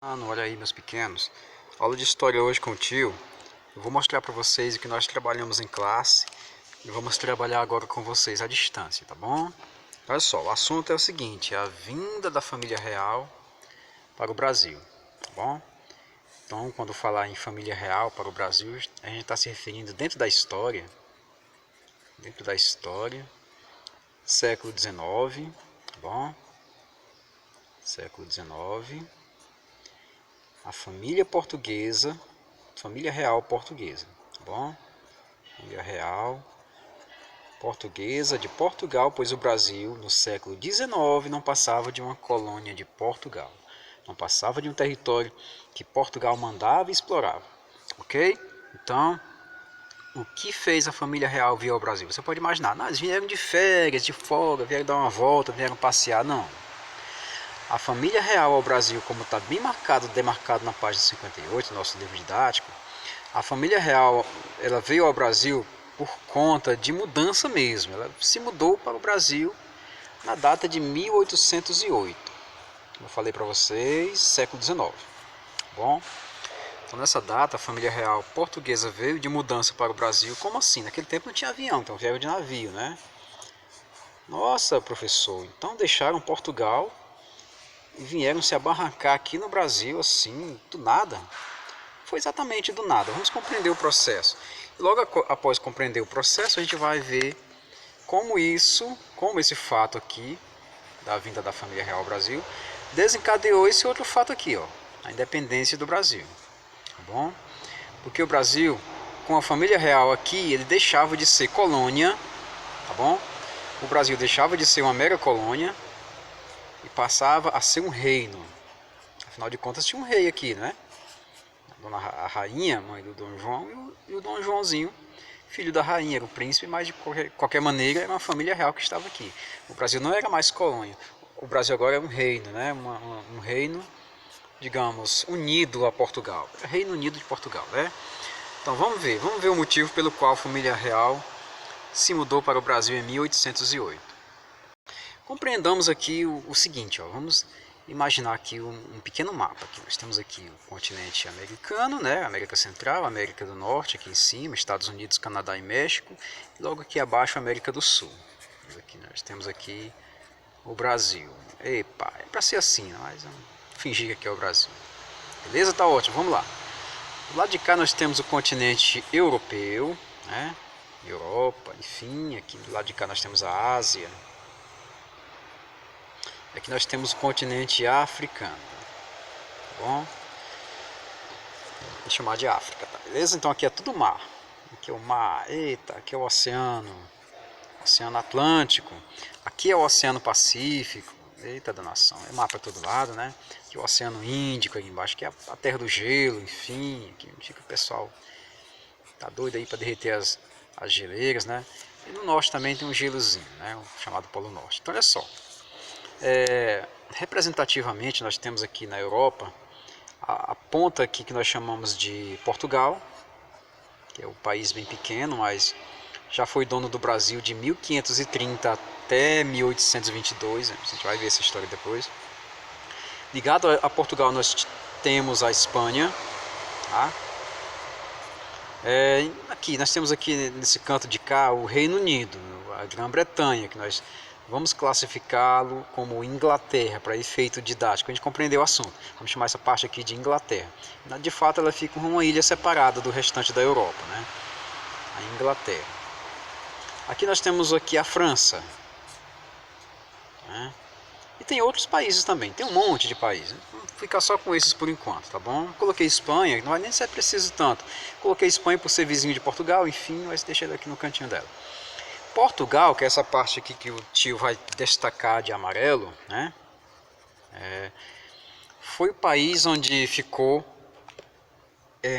Olha aí, meus pequenos, aula de história hoje com o tio. Eu vou mostrar para vocês o que nós trabalhamos em classe e vamos trabalhar agora com vocês à distância, tá bom? Olha só, o assunto é o seguinte: é a vinda da família real para o Brasil, tá bom? Então, quando falar em família real para o Brasil, a gente está se referindo dentro da história, século XIX, tá bom? Século XIX, a família portuguesa, família real portuguesa, tá bom? Família real portuguesa de Portugal, pois o Brasil no século XIX não passava de uma colônia de Portugal, não passava de um território que Portugal mandava e explorava, ok? Então, o que fez a família real vir ao Brasil? Você pode imaginar, não, eles vieram de férias, de folga, vieram dar uma volta, vieram passear, não. A família real ao Brasil, como está bem marcado, demarcado na página 58 do nosso livro didático, a família real ela veio ao Brasil por conta de mudança mesmo. Ela se mudou para o Brasil na data de 1808. Como eu falei para vocês, século XIX. Bom, então nessa data a família real portuguesa veio de mudança para o Brasil. Como assim? Naquele tempo não tinha avião, então vieram de navio, né? Nossa, professor, então deixaram Portugal e vieram se abarrancar aqui no Brasil assim, do nada? Foi exatamente do nada. Vamos compreender o processo. E logo após compreender o processo, a gente vai ver como esse fato aqui, da vinda da família real ao Brasil, desencadeou esse outro fato aqui, ó, a independência do Brasil. Tá bom? Porque o Brasil, com a família real aqui, ele deixava de ser colônia, tá bom? O Brasil deixava de ser uma mera colônia e passava a ser um reino. Afinal de contas, tinha um rei aqui, né? A rainha, mãe do Dom João, e o Dom Joãozinho, filho da rainha, era o príncipe, mas de qualquer maneira era uma família real que estava aqui. O Brasil não era mais colônia, o Brasil agora é um reino, né? Um reino, digamos, unido a Portugal, Reino Unido de Portugal, né? Então vamos ver o motivo pelo qual a família real se mudou para o Brasil em 1808. Compreendamos aqui o seguinte, ó, vamos imaginar aqui um pequeno mapa. Aqui nós temos aqui o continente americano, né, América Central, América do Norte aqui em cima, Estados Unidos, Canadá e México, e logo aqui abaixo América do Sul. Aqui nós temos aqui o Brasil. Epa, é para ser assim, mas vamos fingir que aqui é o Brasil. Beleza? Tá ótimo, vamos lá. Do lado de cá nós temos o continente europeu, né, Europa, enfim, aqui do lado de cá nós temos a Ásia. Aqui nós temos o continente africano, tá bom? Vou chamar de África, tá? Beleza? Então aqui é tudo mar. Aqui é o mar, eita, aqui é o oceano Atlântico. Aqui é o Oceano Pacífico, eita danação, é mar para todo lado, né? Aqui é o Oceano Índico aqui embaixo, que é a terra do gelo, enfim, aqui fica o pessoal tá doido aí para derreter as geleiras, né? E no norte também tem um gelozinho, né? O chamado Polo Norte. Então olha só. Representativamente nós temos aqui na Europa a ponta aqui que nós chamamos de Portugal, que é um país bem pequeno, mas já foi dono do Brasil de 1530 até 1822, a gente vai ver essa história depois. Ligado a Portugal nós temos a Espanha, tá? Aqui nós temos aqui nesse canto de cá o Reino Unido, a Grã-Bretanha, que nós vamos classificá-lo como Inglaterra, para efeito didático. A gente compreendeu o assunto. Vamos chamar essa parte aqui de Inglaterra. De fato, ela fica uma ilha separada do restante da Europa, né? A Inglaterra. Aqui nós temos aqui a França, né? E tem outros países também. Tem um monte de países. Vamos ficar só com esses por enquanto, tá bom? Coloquei Espanha, não vai nem ser preciso tanto. Coloquei Espanha por ser vizinho de Portugal, enfim, mas deixei ela aqui no cantinho dela. Portugal, que é essa parte aqui que o tio vai destacar de amarelo, né? Foi o país onde ficou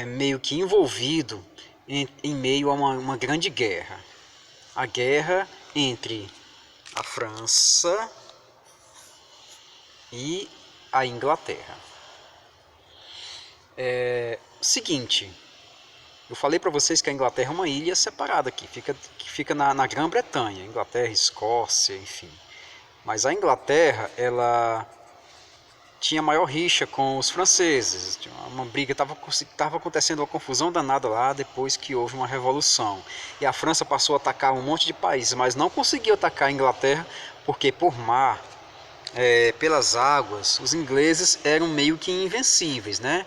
meio que envolvido em meio a uma grande guerra. A guerra entre a França e a Inglaterra. Seguinte, eu falei para vocês que a Inglaterra é uma ilha separada aqui, que fica na Grã-Bretanha, Inglaterra, Escócia, enfim. Mas a Inglaterra, ela tinha maior rixa com os franceses. Tinha uma briga, estava acontecendo uma confusão danada lá depois que houve uma revolução. E a França passou a atacar um monte de países, mas não conseguiu atacar a Inglaterra, porque por mar, pelas águas, os ingleses eram meio que invencíveis, né?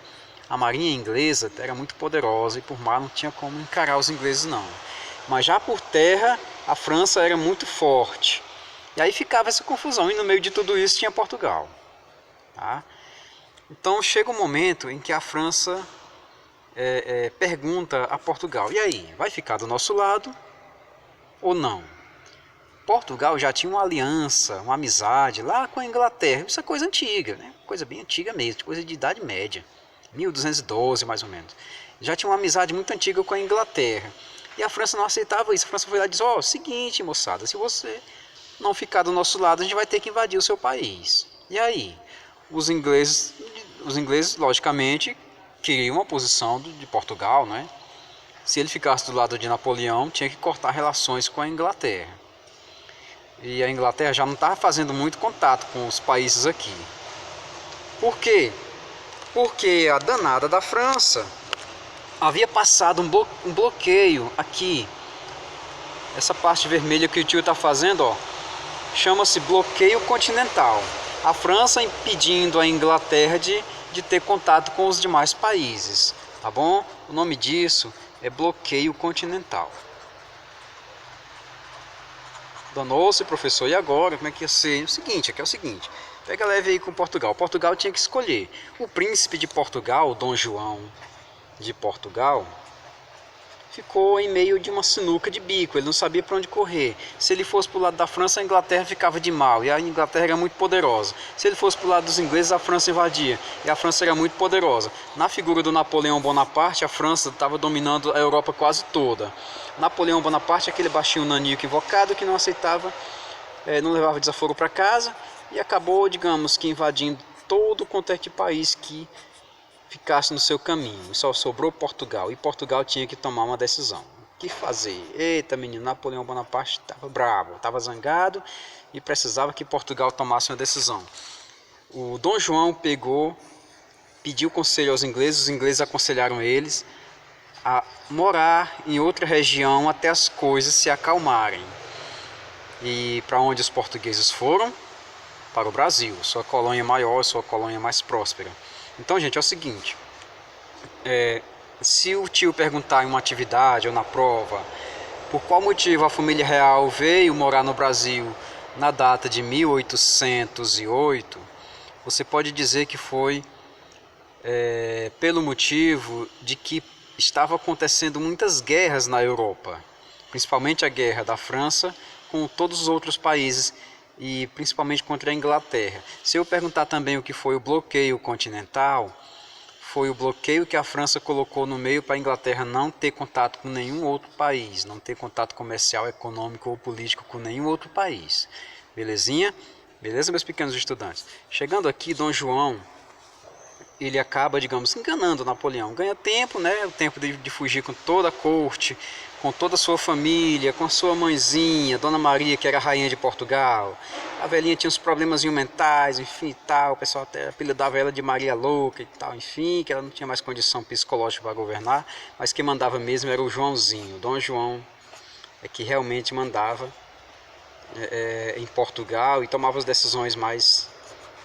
A marinha inglesa era muito poderosa e por mar não tinha como encarar os ingleses não. Mas já por terra, a França era muito forte. E aí ficava essa confusão, e no meio de tudo isso tinha Portugal. Tá? Então chega um momento em que a França pergunta a Portugal: e aí, vai ficar do nosso lado ou não? Portugal já tinha uma aliança, uma amizade lá com a Inglaterra. Isso é coisa antiga, né? Coisa bem antiga mesmo, coisa de Idade Média, 1212 mais ou menos. Já tinha uma amizade muito antiga com a Inglaterra. E a França não aceitava isso. A França foi lá e disse: ó, seguinte, moçada, se você não ficar do nosso lado, a gente vai ter que invadir o seu país. E aí? Os ingleses, logicamente, queriam uma posição de Portugal, né? Se ele ficasse do lado de Napoleão, tinha que cortar relações com a Inglaterra. E a Inglaterra já não estava fazendo muito contato com os países aqui. Por quê? Porque a danada da França havia passado um bloqueio aqui. Essa parte vermelha que o tio está fazendo, ó, chama-se bloqueio continental. A França impedindo a Inglaterra de ter contato com os demais países, tá bom? O nome disso é bloqueio continental. Danou-se, professor, e agora? Como é que ia ser? Aqui é o seguinte, pega leve aí com Portugal. Portugal tinha que escolher. O príncipe de Portugal, Dom João de Portugal, ficou em meio de uma sinuca de bico, ele não sabia para onde correr. Se ele fosse para o lado da França, a Inglaterra ficava de mal, e a Inglaterra era muito poderosa. Se ele fosse para o lado dos ingleses, a França invadia, e a França era muito poderosa. Na figura do Napoleão Bonaparte, a França estava dominando a Europa quase toda. Napoleão Bonaparte, aquele baixinho nanico invocado que não aceitava, não levava desaforo para casa, e acabou, digamos, que invadindo todo quanto é de país que ficasse no seu caminho. Só sobrou Portugal, e Portugal tinha que tomar uma decisão. O que fazer? Eita, menino, Napoleão Bonaparte estava bravo, estava zangado e precisava que Portugal tomasse uma decisão. O Dom João pediu conselho aos ingleses, os ingleses aconselharam eles a morar em outra região até as coisas se acalmarem. E para onde os portugueses foram? Para o Brasil, sua colônia maior, sua colônia mais próspera. Então, gente, é o seguinte, se o tio perguntar em uma atividade ou na prova por qual motivo a família real veio morar no Brasil na data de 1808, você pode dizer que foi pelo motivo de que estava acontecendo muitas guerras na Europa, principalmente a guerra da França com todos os outros países e principalmente contra a Inglaterra. Se eu perguntar também o que foi o bloqueio continental, foi o bloqueio que a França colocou no meio para a Inglaterra não ter contato com nenhum outro país, não ter contato comercial, econômico ou político com nenhum outro país. Belezinha? Beleza, meus pequenos estudantes? Chegando aqui, Dom João, ele acaba, digamos, enganando Napoleão. Ganha tempo, né? O tempo de fugir com toda a corte, com toda a sua família, com a sua mãezinha, Dona Maria, que era a rainha de Portugal. A velhinha tinha uns problemas mentais, enfim e tal. O pessoal até apelidava ela de Maria Louca e tal, enfim, que ela não tinha mais condição psicológica para governar. Mas quem mandava mesmo era o Joãozinho. O Dom João é que realmente mandava em Portugal e tomava as decisões mais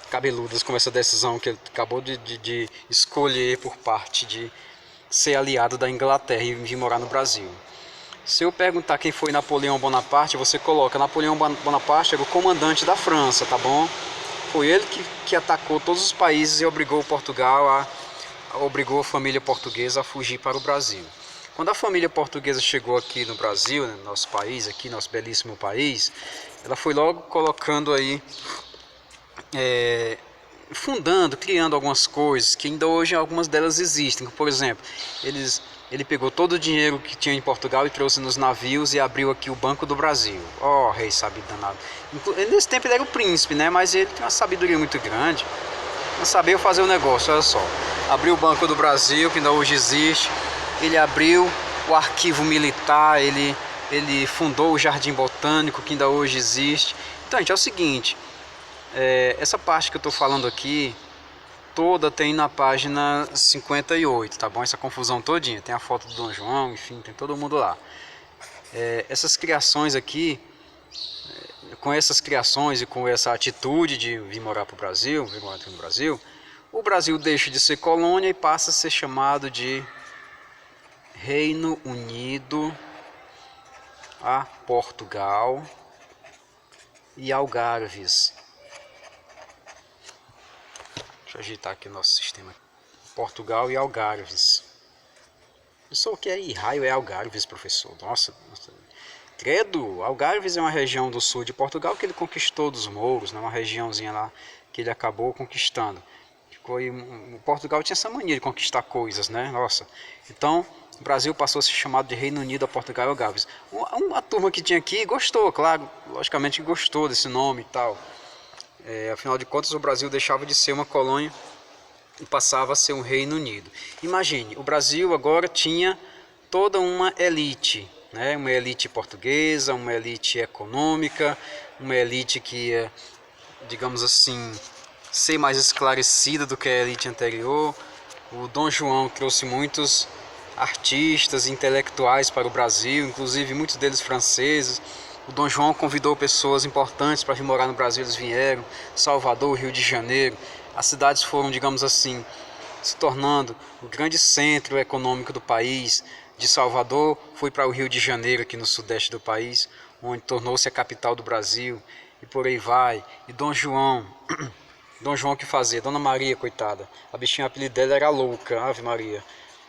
cabeludas, como essa decisão que ele acabou de escolher por parte de ser aliado da Inglaterra e vir morar no Brasil. Se eu perguntar quem foi Napoleão Bonaparte, você coloca Napoleão Bonaparte era o comandante da França, tá bom? Foi ele que atacou todos os países e obrigou Portugal obrigou a família portuguesa a fugir para o Brasil. Quando a família portuguesa chegou aqui no Brasil, né, nosso país, aqui nosso belíssimo país, ela foi logo colocando aí fundando, criando algumas coisas que ainda hoje algumas delas existem. Por exemplo, ele pegou todo o dinheiro que tinha em Portugal e trouxe nos navios e abriu aqui o Banco do Brasil. Ó, rei sabido danado. Nesse tempo ele era o príncipe, né? Mas ele tem uma sabedoria muito grande. Não sabia fazer o negócio, olha só. Abriu o Banco do Brasil, que ainda hoje existe. Ele abriu o Arquivo Militar, ele fundou o Jardim Botânico, que ainda hoje existe. Então, gente, é o seguinte. Essa parte que eu estou falando aqui toda tem na página 58, tá bom? Essa confusão todinha, tem a foto do Dom João, enfim, tem todo mundo lá. Essas criações aqui, com essas criações e com essa atitude de vir morar para o Brasil, vir morar aqui no Brasil, o Brasil deixa de ser colônia e passa a ser chamado de Reino Unido a Portugal e Algarves. Deixa eu agitar aqui o nosso sistema. Portugal e Algarves. Não sei o que é raio é Algarves, professor. Nossa. Credo, Algarves é uma região do sul de Portugal que ele conquistou dos mouros, né? Uma regiãozinha lá que ele acabou conquistando. Portugal tinha essa mania de conquistar coisas, né? Nossa. Então, o Brasil passou a ser chamado de Reino Unido a Portugal e Algarves. Uma turma que tinha aqui gostou, claro, logicamente gostou desse nome e tal. Afinal de contas, o Brasil deixava de ser uma colônia e passava a ser um Reino Unido. Imagine, o Brasil agora tinha toda uma elite, né? Uma elite portuguesa, uma elite econômica, uma elite que ia, digamos assim, ser mais esclarecida do que a elite anterior. O Dom João trouxe muitos artistas intelectuais para o Brasil, inclusive muitos deles franceses. O Dom João convidou pessoas importantes para vir morar no Brasil, eles vieram. Salvador, Rio de Janeiro. As cidades foram, digamos assim, se tornando o grande centro econômico do país. De Salvador foi para o Rio de Janeiro, aqui no sudeste do país, onde tornou-se a capital do Brasil, e por aí vai. E Dom João, Dom João que fazia? Dona Maria, coitada, a bichinha, o apelido dela era Louca, Ave Maria.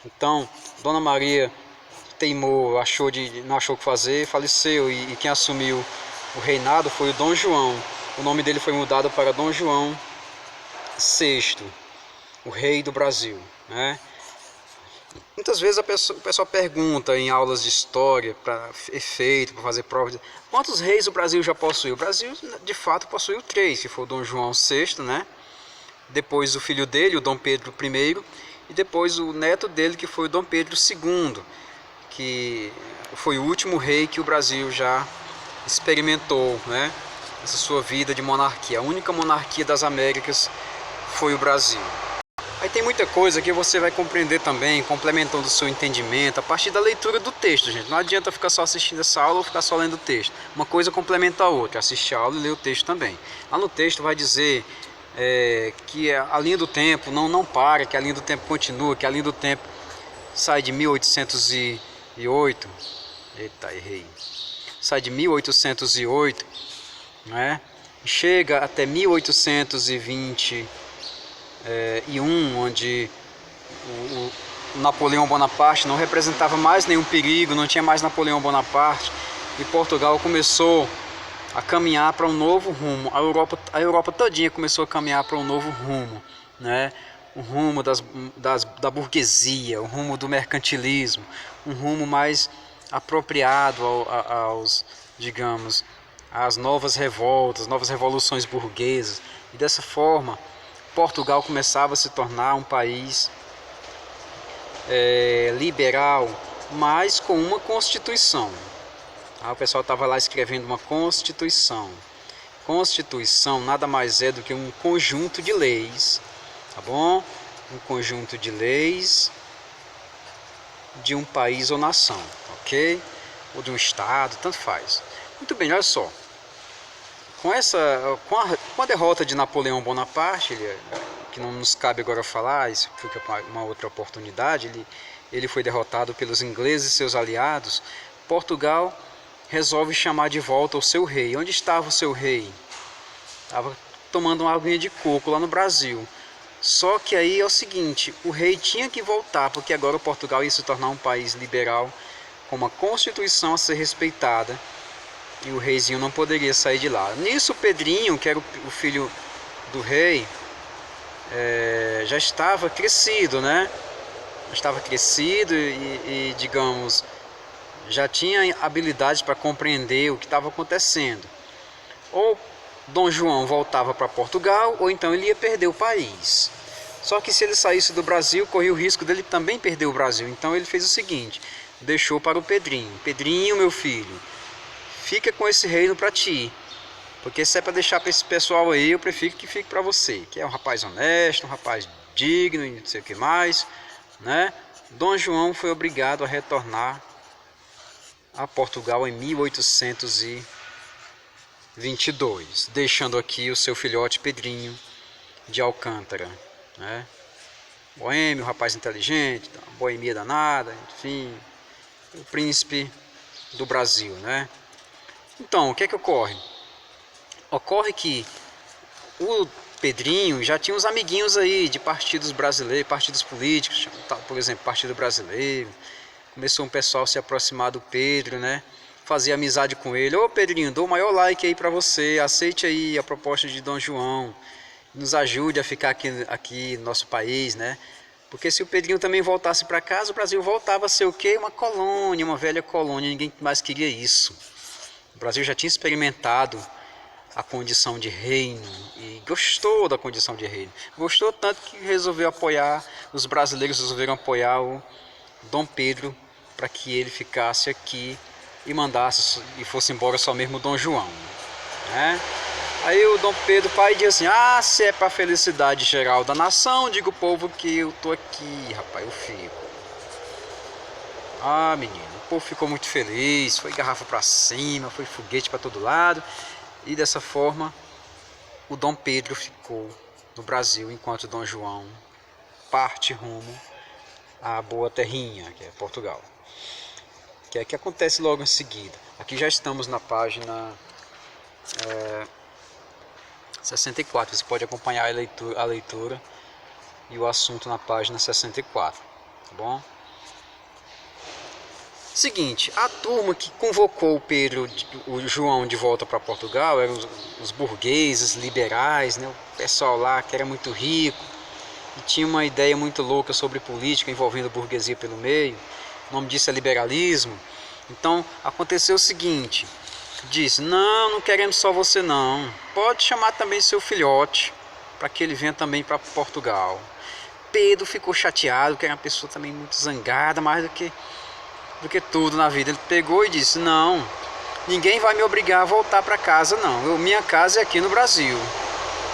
Então, Dona Maria teimou, não achou o que fazer, faleceu, e quem assumiu o reinado foi o Dom João. O nome dele foi mudado para Dom João VI, o rei do Brasil, né? Muitas vezes o pessoal pergunta em aulas de história, para efeito, para fazer prova, quantos reis o Brasil já possuiu? O Brasil, de fato, possuiu 3, que foi o Dom João VI, né? Depois o filho dele, o Dom Pedro I, e depois o neto dele, que foi o Dom Pedro II, que foi o último rei que o Brasil já experimentou, né? Essa sua vida de monarquia. A única monarquia das Américas foi o Brasil. Aí tem muita coisa que você vai compreender também, complementando o seu entendimento, a partir da leitura do texto, gente. Não adianta ficar só assistindo essa aula ou ficar só lendo o texto. Uma coisa complementa a outra, assistir a aula e ler o texto também. Lá no texto vai dizer que a linha do tempo não para, que a linha do tempo continua, que a linha do tempo sai de 1808, eita, errei, sai de 1808, né? Chega até 1821, onde o Napoleão Bonaparte não representava mais nenhum perigo, não tinha mais Napoleão Bonaparte, e Portugal começou a caminhar para um novo rumo. A Europa todinha começou a caminhar para um novo rumo, né? O rumo da burguesia, o rumo do mercantilismo, um rumo mais apropriado aos, digamos, às novas revoltas, novas revoluções burguesas. E dessa forma, Portugal começava a se tornar um país liberal, mas com uma constituição. O pessoal estava lá escrevendo uma constituição. Constituição nada mais é do que um conjunto de leis, tá bom? Um conjunto de leis de um país ou nação, ok? Ou de um estado, tanto faz. Muito bem, olha só. Com a derrota de Napoleão Bonaparte, que não nos cabe agora falar, isso fica para uma outra oportunidade, ele foi derrotado pelos ingleses e seus aliados. Portugal resolve chamar de volta o seu rei. Onde estava o seu rei? Estava tomando uma aguinha de coco lá no Brasil. Só que aí é o seguinte, o rei tinha que voltar, porque agora Portugal ia se tornar um país liberal, com uma constituição a ser respeitada, e o reizinho não poderia sair de lá. Nisso, Pedrinho, que era o filho do rei, já estava crescido, né? Estava crescido e digamos, já tinha habilidades para compreender o que estava acontecendo. Ou Dom João voltava para Portugal, ou então ele ia perder o país. Só que se ele saísse do Brasil, corria o risco dele também perder o Brasil. Então ele fez o seguinte, deixou para o Pedrinho. Pedrinho, meu filho, fica com esse reino para ti. Porque se é para deixar para esse pessoal aí, eu prefiro que fique para você. Que é um rapaz honesto, um rapaz digno e não sei o que mais, né? Dom João foi obrigado a retornar a Portugal em 1822, deixando aqui o seu filhote Pedrinho de Alcântara, né? Boêmio, rapaz inteligente, boemia danada, enfim, o príncipe do Brasil, né? Então, o que é que ocorre? Ocorre que o Pedrinho já tinha uns amiguinhos aí de partidos brasileiros, partidos políticos, por exemplo, Partido Brasileiro. Começou um pessoal a se aproximar do Pedro, né? Fazer amizade com ele. Ô Pedrinho, dou o maior like aí pra você, aceite aí a proposta de Dom João, nos ajude a ficar aqui no nosso país, né? Porque se o Pedrinho também voltasse para casa, o Brasil voltava a ser o quê? Uma colônia, uma velha colônia, ninguém mais queria isso. O Brasil já tinha experimentado a condição de reino e gostou da condição de reino. Gostou tanto que resolveu apoiar, os brasileiros resolveram apoiar o Dom Pedro para que ele ficasse aqui e mandasse e fosse embora só mesmo o Dom João, né? Aí o Dom Pedro pai diz assim: ah, se é para felicidade geral da nação, diga o povo que eu tô aqui, rapaz, eu fico. Ah, menino, o povo ficou muito feliz, foi garrafa para cima, foi foguete para todo lado, e dessa forma o Dom Pedro ficou no Brasil enquanto Dom João parte rumo à boa terrinha, que é Portugal. Que é que acontece logo em seguida. Aqui já estamos na página 64, você pode acompanhar a leitura e o assunto na página 64, tá bom? Seguinte, a turma que convocou o João de volta para Portugal eram os burgueses, liberais, né? O pessoal lá que era muito rico e tinha uma ideia muito louca sobre política envolvendo a burguesia pelo meio. O nome disso é liberalismo. Então aconteceu o seguinte: disse, não queremos só você não, pode chamar também seu filhote, para que ele venha também para Portugal. Pedro ficou chateado, que era uma pessoa também muito zangada, mais do que tudo na vida. Ele pegou e disse, não, ninguém vai me obrigar a voltar para casa não, minha casa é aqui no Brasil.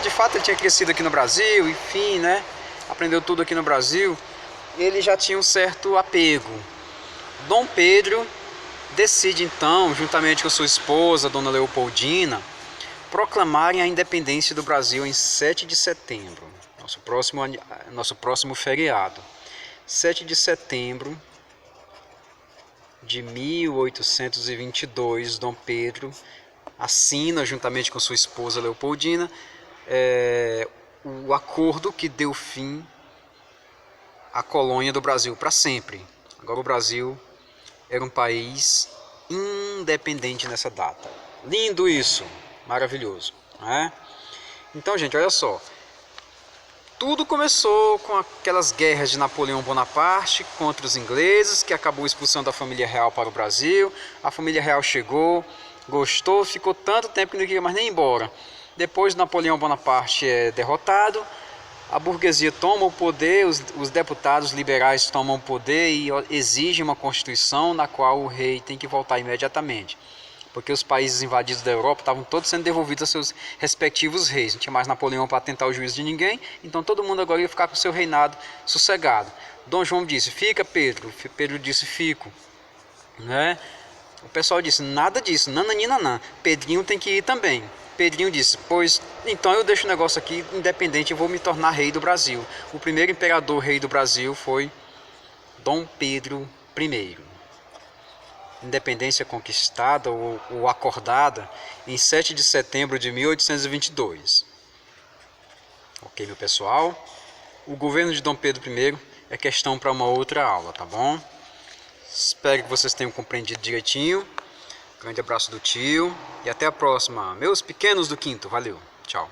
De fato ele tinha crescido aqui no Brasil, enfim, né, aprendeu tudo aqui no Brasil, ele já tinha um certo apego. Dom Pedro decide então, juntamente com sua esposa, Dona Leopoldina, proclamarem a independência do Brasil em 7 de setembro, nosso próximo feriado. 7 de setembro de 1822, Dom Pedro assina, juntamente com sua esposa Leopoldina, o acordo que deu fim à colônia do Brasil para sempre. Agora o Brasil era um país independente nessa data. Lindo isso, maravilhoso, né? Então, gente, olha só. Tudo começou com aquelas guerras de Napoleão Bonaparte contra os ingleses, que acabou expulsando a família real para o Brasil. A família real chegou, gostou, ficou tanto tempo que não queria mais nem ir embora. Depois Napoleão Bonaparte é derrotado, a burguesia toma o poder, os deputados liberais tomam o poder e exigem uma constituição na qual o rei tem que voltar imediatamente. Porque os países invadidos da Europa estavam todos sendo devolvidos a seus respectivos reis. Não tinha mais Napoleão para tentar o juízo de ninguém, então todo mundo agora ia ficar com o seu reinado sossegado. Dom João disse, fica Pedro. Pedro disse, fico. Né? O pessoal disse, nada disso, nananina, Pedrinho tem que ir também. Pedrinho disse, pois então eu deixo o negócio aqui independente e vou me tornar rei do Brasil. O primeiro imperador rei do Brasil foi Dom Pedro I. Independência conquistada ou acordada em 7 de setembro de 1822. Ok, meu pessoal? O governo de Dom Pedro I é questão para uma outra aula, tá bom? Espero que vocês tenham compreendido direitinho. Grande abraço do tio e até a próxima, meus pequenos do quinto. Valeu, tchau.